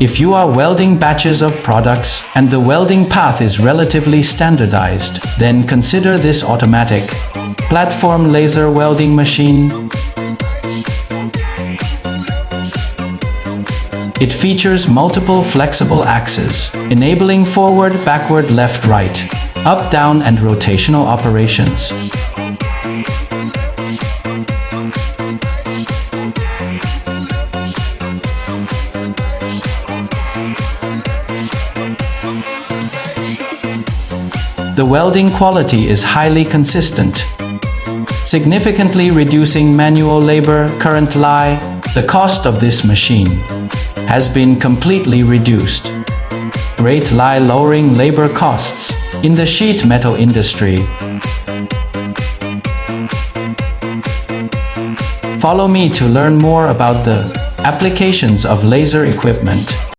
If you are welding batches of products and the welding path is relatively standardized, then consider this automatic platform laser welding machine. It features multiple flexible axes, enabling forward, backward, left, right, up, down, and rotational operations. The welding quality is highly consistent, significantly reducing manual labor. Currently, the cost of this machine has been completely reduced, greatly lowering labor costs in the sheet metal industry. Follow me to learn more about the applications of laser equipment.